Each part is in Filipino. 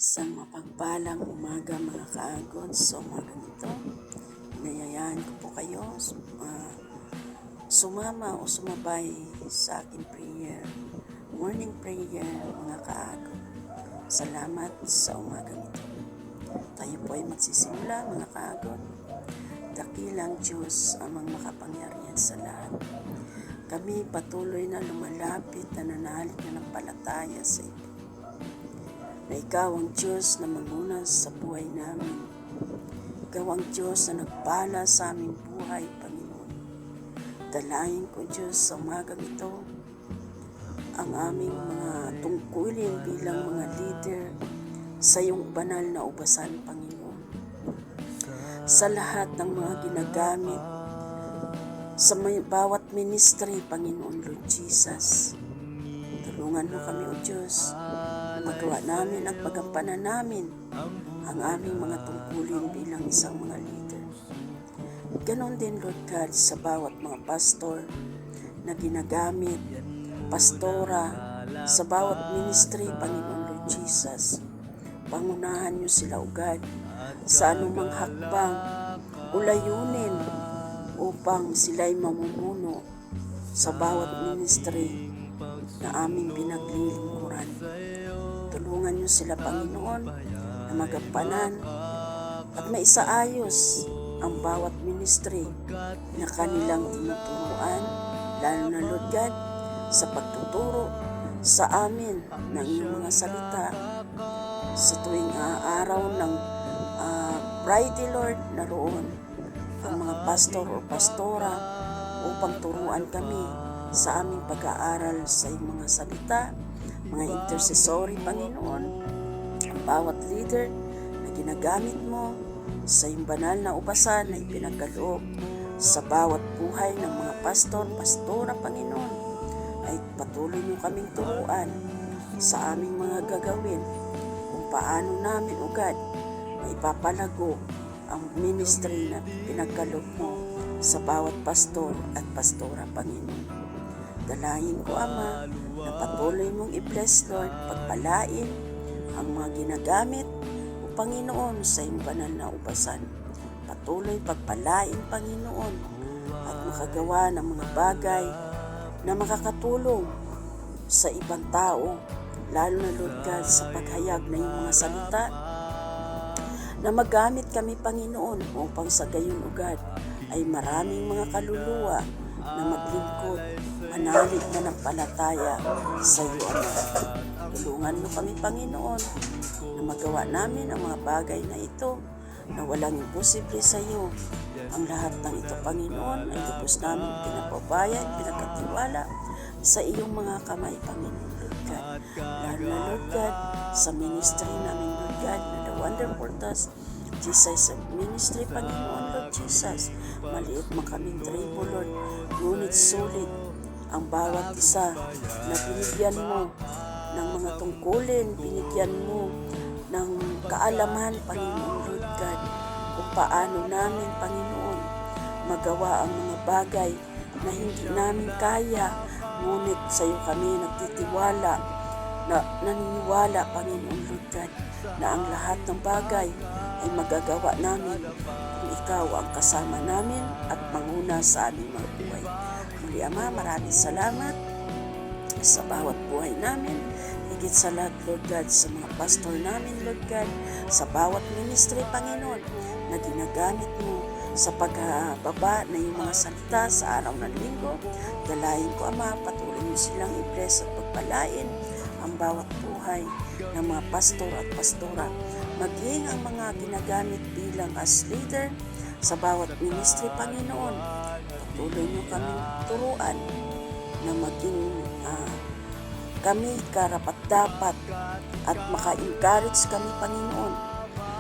Isang mapagpalang umaga mga kaagod. Sa umaga nito, inayayaan ko po kayo sumama o sumabay sa aking prayer, morning prayer mga kaagod. Salamat sa umaga nito. Tayo po ay magsisimula mga kaagod. Dakilang Diyos amang makapangyarihan sa lahat. Kami patuloy na lumalapit na nananalig na ng palataya sa iyo. Na ikaw ang Diyos na manguna sa buhay namin. Ikaw ang Diyos na nagpala sa aming buhay, Panginoon. Dalangin ko, Diyos, sa umagang ito, ang aming mga tungkulin bilang mga leader sa iyong banal na ubasan, Panginoon. Sa lahat ng mga ginagamit, sa bawat ministry, Panginoon, Lord Jesus. Tulungan mo kami, O Diyos, magawa namin at magampanan namin ang aming mga tungkulin bilang isang mga leader. Ganon din, Lord God, sa bawat mga pastor na ginagamit, pastora, sa bawat ministry, Panginoon Lord Jesus. Pangunahan niyo sila, O God, sa anumang hakbang o layunin upang sila'y mamumuno sa bawat ministry na aming pinaglilingkuran. Tulungan niyo sila, Panginoon, na magampanan at maisaayos ang bawat ministry na kanilang tinuturuan, lalo na, Lord God, sa pagtuturo sa amin ng iyong mga salita sa tuwing araw ng Friday, Lord, naroon ang mga pastor o pastora upang turuan kami sa aming pag-aaral sa iyong mga salita, mga intercessory, Panginoon, ang bawat leader na ginagamit mo sa iyong banal na ubasan na ipinagkaloob sa bawat buhay ng mga pastor, pastora, Panginoon, ay patuloy niyo kaming turuan sa aming mga gagawin kung paano namin, O God, na ipapalago ang ministry na pinagkaloob mo sa bawat pastor at pastora, Panginoon. Dalangin ko, Ama, na patuloy mong i-bless, Lord, pagpalain ang mga ginagamit o Panginoon sa iyong banal na ubasan. Patuloy pagpalain, Panginoon, at makagawa ng mga bagay na makakatulong sa ibang tao, lalo na, Lord God, sa paghayag ng iyong mga salita, na magamit kami, Panginoon, upang sa gayon, O God, ay maraming mga kaluluwa na maglingkod, manalig na ng palataya sa iyo, Ama. Tulungan mo kami, Panginoon, na magawa namin ang mga bagay na ito na walang imposible sa iyo. Ang lahat ng ito, Panginoon, ay lubos namin pinapabayan, pinagkatiwala sa iyong mga kamay, Panginoon, Lord God. Lalo na, Lord God, sa ministry namin, Lord God, na The Wonderful Task Jesus Ministry, Panginoon, Lord Jesus. Maliit man kaming tribo, Lord, ngunit sulit ang bawat isa na binigyan mo ng mga tungkulin, binigyan mo ng kaalaman, Panginoon, Lord God, kung paano namin, Panginoon, magawa ang mga bagay na hindi namin kaya, ngunit sa iyo kami nagtitiwala, na naniniwala, Panginoon, Lord God, na ang lahat ng bagay ay magagawa namin kung ikaw ang kasama namin at manguna sa aming mga buhay. Muli, Ama, maraming salamat sa bawat buhay namin. Higit sa lahat, Lord God, sa mga pastor namin, Lord God, sa bawat ministry, Panginoon, na ginagamit mo sa pagbaba na yung mga salita sa araw ng linggo. Dalayan ko, Ama, patuloy mo silang i-bless at pagpalain ang bawat buhay ng mga pastor at pastora, maging ang mga ginagamit bilang as leader sa bawat ministry, Panginoon. Patuloy mo kaming turuan na maging kami karapat-dapat at maka-encourage kami, Panginoon,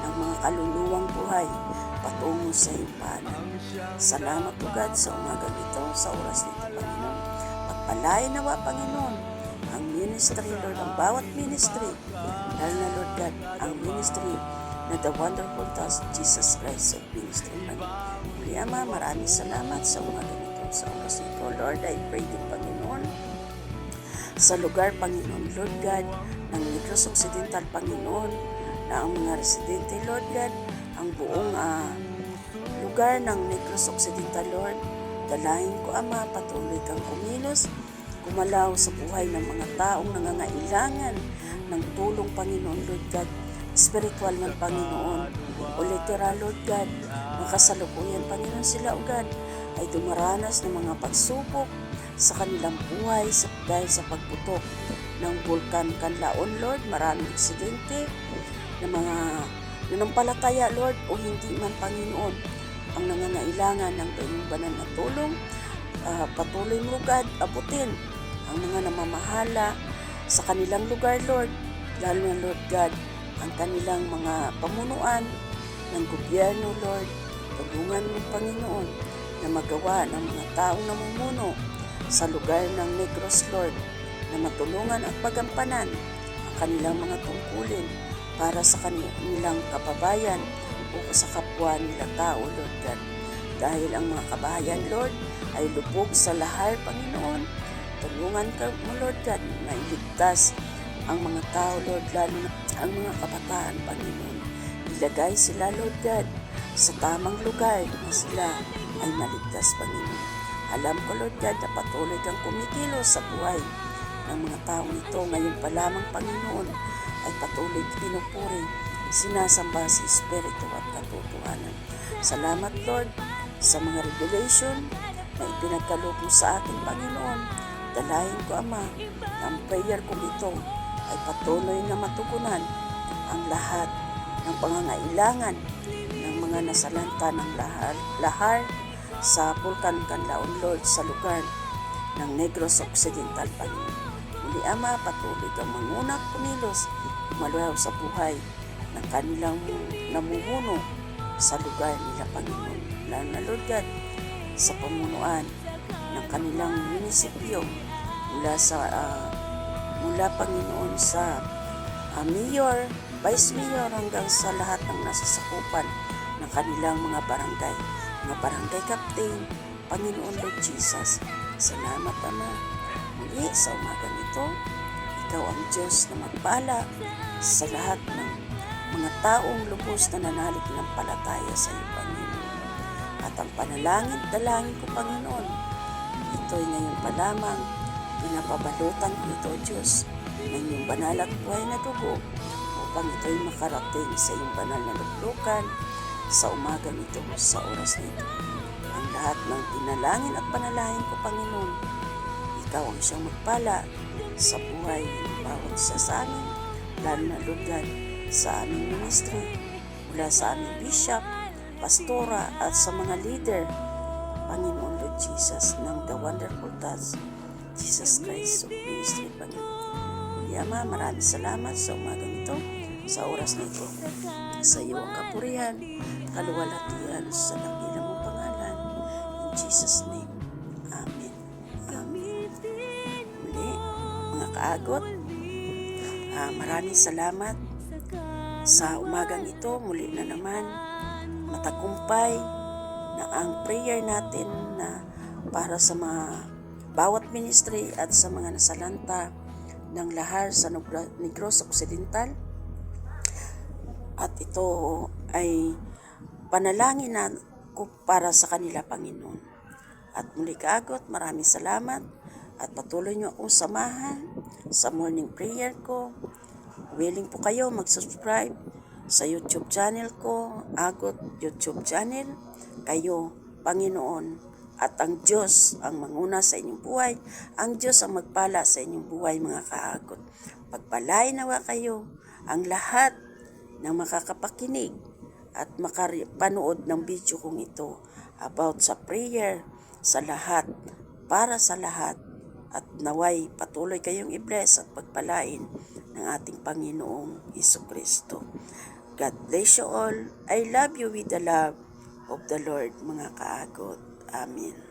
ng mga kaluluwang buhay patungo sa iyong paanan. Salamat, O God, sa umagang ito, sa oras nito, Panginoon. Pagpalain nawa, Panginoon, ang ministry, Lord, ang bawat ministry, lalo na, Lord God, ang ministry na The Wonderful Task Jesus Christ of Ministry, Panginoon. Muli, Ama, maraming salamat sa umagang ito, sa oras nito, Lord. I pray din, Panginoon, sa lugar, Panginoon, Lord God, ng Negros Occidental, Panginoon, na ang mga residente, Lord God, ang buong lugar ng Negros Occidental, Lord. Dalahin ko, Ama, patuloy kang kumilos, gumalaw sa buhay ng mga taong nangangailangan ng tulong, Panginoon, Lord God. Spiritual man, Panginoon, o literal, Lord God, makasalukuyan, Panginoon, sila, O God, ay dumaranas ng mga pagsubok sa kanilang buhay dahil sa pagputok ng Bulkan Kanlaon, Lord. Maraming aksidente ng mga nanampalataya, Lord, o hindi man, Panginoon, ang nangangailangan ng iyong banal na tulong. Patuloy mo, God, abutin ang mga namamahala sa kanilang lugar, Lord, lalo na, Lord God, ang kanilang mga pamunuan ng gobyerno, Lord. Tulungan mo, Panginoon, na magawa ng mga taong namumuno sa lugar ng Negros, Lord, na matulungan at pagampanan ang kanilang mga tungkulin para sa kanilang kababayan o sa kapwa nila tao, Lord God. Dahil ang mga kabahayan, Lord, ay lubog sa lahar, Panginoon. Tulungan ka mo, Lord God, na iligtas ang mga tao, Lord, lalo na ang mga kabataan, Panginoon. Ilagay sila, Lord God, sa tamang lugar na sila ay maligtas, Panginoon. Alam ko, Lord God, na patuloy kang kumikilos sa buhay ng mga taong ito. Ngayon pa lamang, Panginoon, ay patuloy pinupuri, sinasamba si Espiritu at katotohanan. Salamat, Lord, sa mga revelation na ipinagkaloob mo sa akin, Panginoon. Dalahin ko, Ama, na ang prayer ko ito ay patuloy na matugunan ang lahat ng pangangailangan ng mga nasalanta ng lahar sa Bulkan Kanlaon, Lord, sa lugar ng Negros Occidental, Panginoon. Muli, Ama, patuloy kang mangunak, kumilos, gumalaw sa buhay ng kanilang namumuno sa lugar nila, Panginoon. Lalo na, Lord God, sa pamunuan ng kanilang munisipyo mula Panginoon sa mayor, vice mayor hanggang sa lahat ng nasasakupan ng kanilang mga barangay captain, Panginoon, Lord Jesus. Salamat, Ama. Muli sa umagang ito, ikaw ang Diyos na magpala sa lahat ng mga taong lubos na nanalig ng palataya sa iyo, Panginoon. At ang dalangin ko, Panginoon, ito'y ngayon pa lamang, pinapabalutan ko ito, Diyos, ng iyong banal at buhay na dugo upang ito'y makarating sa iyong banal na luklukan sa umagang ito, sa oras nito. Ang lahat ng pinalangin at panalangin ko, Panginoon, ikaw ang siyang magpala sa buhay ng bawat isa sa amin, lalo na, Lord God, sa aming ministry, mula sa aming bishop, pastora at sa mga leader, Panginoon, Lord Jesus, ng The Wonderful Task Jesus Christ of Ministry, Panginoon. Muli, Ama, maraming salamat sa umagang ito, sa oras na ito. Sa iyo ang kapurihan, kaluwalhatian sa dakilang mong pangalan. In Jesus' name, Amen. Amen. Muli, mga kaagot, maraming salamat sa umagang ito. Muli na naman, matagumpay na ang prayer natin na para sa mga bawat ministry at sa mga nasalanta ng lahar sa Negros Occidental. At ito ay panalangin na ko para sa kanila, Panginoon. At muli, kaagot, maraming salamat at patuloy niyo akong samahan sa morning prayer ko. Willing po kayo mag-subscribe sa YouTube channel ko, Agot YouTube channel. Kayo, Panginoon, at ang Diyos ang manguna sa inyong buhay. Ang Diyos ang magpala sa inyong buhay, mga kaagot. Pagpalain nawa kayo ang lahat ng makakapakinig at makapanood ng video kong ito about sa prayer sa lahat, para sa lahat, at naway patuloy kayong i-bless at pagpalain ng ating Panginoong Jesucristo. God bless you all. I love you with the love of the Lord, mga kaagot. Amen.